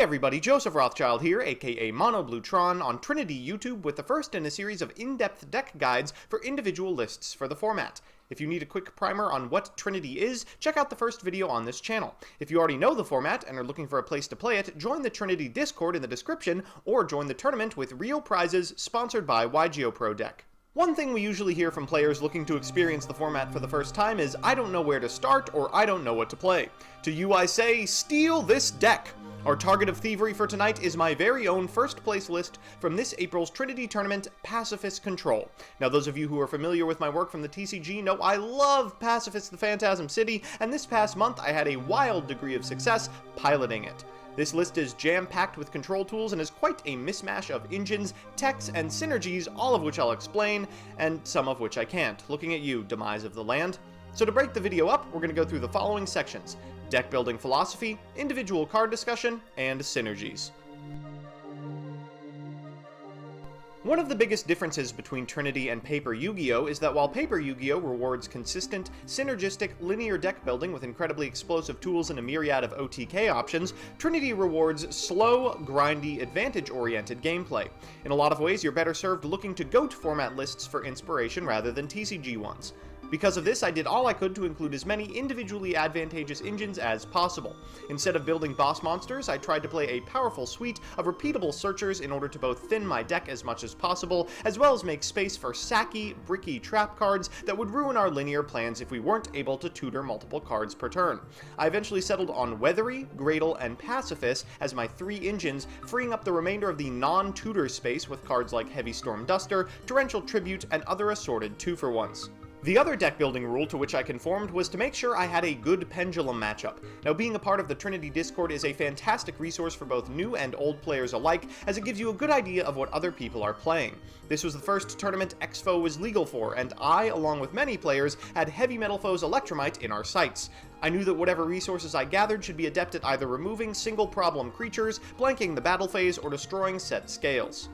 Hey everybody, Joseph Rothschild here, aka MonoBlueTron, on Trinity YouTube with the first in a series of in-depth deck guides for individual lists for the format. If you need a quick primer on what Trinity is, check out the first video on this channel. If you already know the format and are looking for a place to play it, join the Trinity Discord in the description, or join the tournament with real prizes sponsored by Yugioh Pro Deck. One thing we usually hear from players looking to experience the format for the first time is, I don't know where to start, or I don't know what to play. To you I say, steal this deck! Our target of thievery for tonight is my very own first place list from this April's Trinity tournament, Pacifis Control. Now those of you who are familiar with my work from the TCG know I love Pacifis the Phantasm City, and this past month I had a wild degree of success piloting it. This list is jam-packed with control tools and is quite a mismatch of engines, techs, and synergies, all of which I'll explain, and some of which I can't. Looking at you, Demise of the Land. So to break the video up, we're going to go through the following sections: deck building philosophy, individual card discussion, and synergies. One of the biggest differences between Trinity and paper Yu-Gi-Oh! Is that while paper Yu-Gi-Oh! Rewards consistent, synergistic, linear deck building with incredibly explosive tools and a myriad of OTK options, Trinity rewards slow, grindy, advantage-oriented gameplay. In a lot of ways, you're better served looking to GOAT format lists for inspiration rather than TCG ones. Because of this, I did all I could to include as many individually advantageous engines as possible. Instead of building boss monsters, I tried to play a powerful suite of repeatable searchers in order to both thin my deck as much as possible, as well as make space for sacky, bricky trap cards that would ruin our linear plans if we weren't able to tutor multiple cards per turn. I eventually settled on Weathery, Gradle, and Pacifis as my three engines, freeing up the remainder of the non-tutor space with cards like Heavy Storm Duster, Torrential Tribute, and other assorted 2-for-1s. The other deck building rule to which I conformed was to make sure I had a good pendulum matchup. Now, being a part of the Trinity Discord is a fantastic resource for both new and old players alike, as it gives you a good idea of what other people are playing. This was the first tournament Exfo was legal for, and I, along with many players, had Heavy Metal Foe's Electromite in our sights. I knew that whatever resources I gathered should be adept at either removing single problem creatures, blanking the battle phase, or destroying set scales.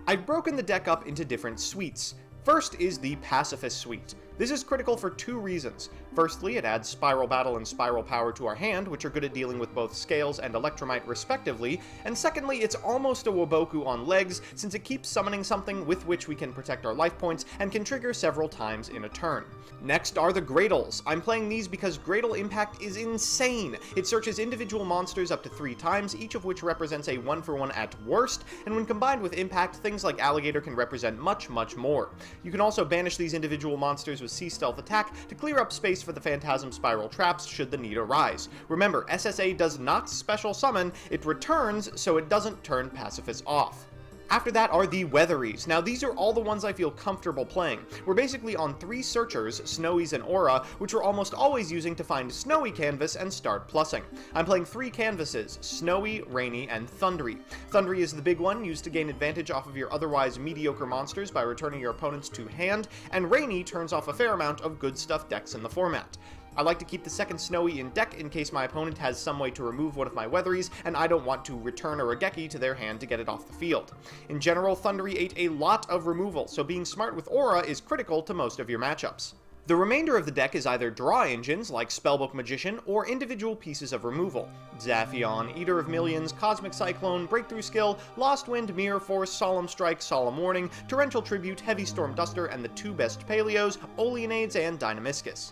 I've broken the deck up into different suites. First is the Pacifist suite. This is critical for two reasons. Firstly, it adds Spiral Battle and Spiral Power to our hand, which are good at dealing with both Scales and Electromite respectively, and secondly, it's almost a Woboku on legs, since it keeps summoning something with which we can protect our life points and can trigger several times in a turn. Next are the Gradles. I'm playing these because Gradle impact is insane. It searches individual monsters up to 3 times, each of which represents a 1-for-1 at worst, and when combined with impact, things like Alligator can represent much, much more. You can also banish these individual monsters with Sea Stealth Attack to clear up space for the Phantasm Spiral traps should the need arise. Remember, SSA does not special summon, it returns so it doesn't turn Pacifist off. After that are the Weatheries. Now these are all the ones I feel comfortable playing. We're basically on 3 searchers, Snowies and Aura, which we're almost always using to find Snowy canvas and start plussing. I'm playing 3 canvases, Snowy, Rainy, and Thundery. Thundery is the big one, used to gain advantage off of your otherwise mediocre monsters by returning your opponents to hand, and Rainy turns off a fair amount of good stuff decks in the format. I like to keep the second Snowy in deck in case my opponent has some way to remove one of my Weatheries, and I don't want to return a Regeki to their hand to get it off the field. In general, Thundery ate a lot of removal, so being smart with Aura is critical to most of your matchups. The remainder of the deck is either draw engines, like Spellbook Magician, or individual pieces of removal. Zaphion, Eater of Millions, Cosmic Cyclone, Breakthrough Skill, Lost Wind, Mirror Force, Solemn Strike, Solemn Warning, Torrential Tribute, Heavy Storm Duster, and the 2 best Paleos, Oleanades, and Dynamiscus.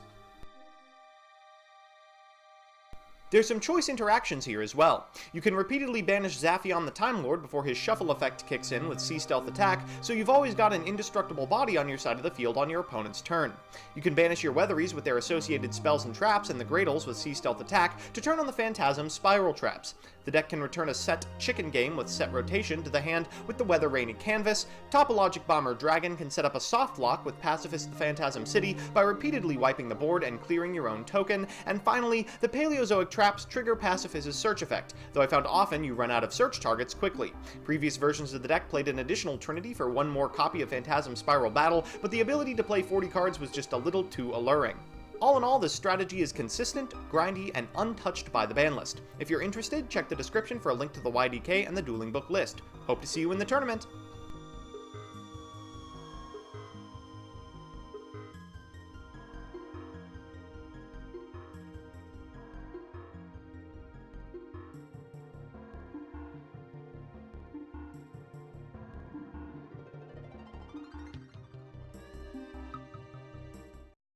There's some choice interactions here as well. You can repeatedly banish Zaphion the Time Lord before his shuffle effect kicks in with Sea Stealth Attack, so you've always got an indestructible body on your side of the field on your opponent's turn. You can banish your Weatheries with their associated spells and traps, and the Gradles with Sea Stealth Attack to turn on the Phantasm Spiral traps. The deck can return a set Chicken Game with set rotation to the hand with the Weather Rainy canvas. Topologic Bomber Dragon can set up a soft lock with Pacifist the Phantasm City by repeatedly wiping the board and clearing your own token. And finally, the Paleozoic traps trigger Pacifist's search effect, though I found often you run out of search targets quickly. Previous versions of the deck played an additional Trinity for 1 more copy of Phantasm Spiral Battle, but the ability to play 40 cards was just a little too alluring. All in all, this strategy is consistent, grindy, and untouched by the ban list. If you're interested, check the description for a link to the YDK and the Dueling Book list. Hope to see you in the tournament!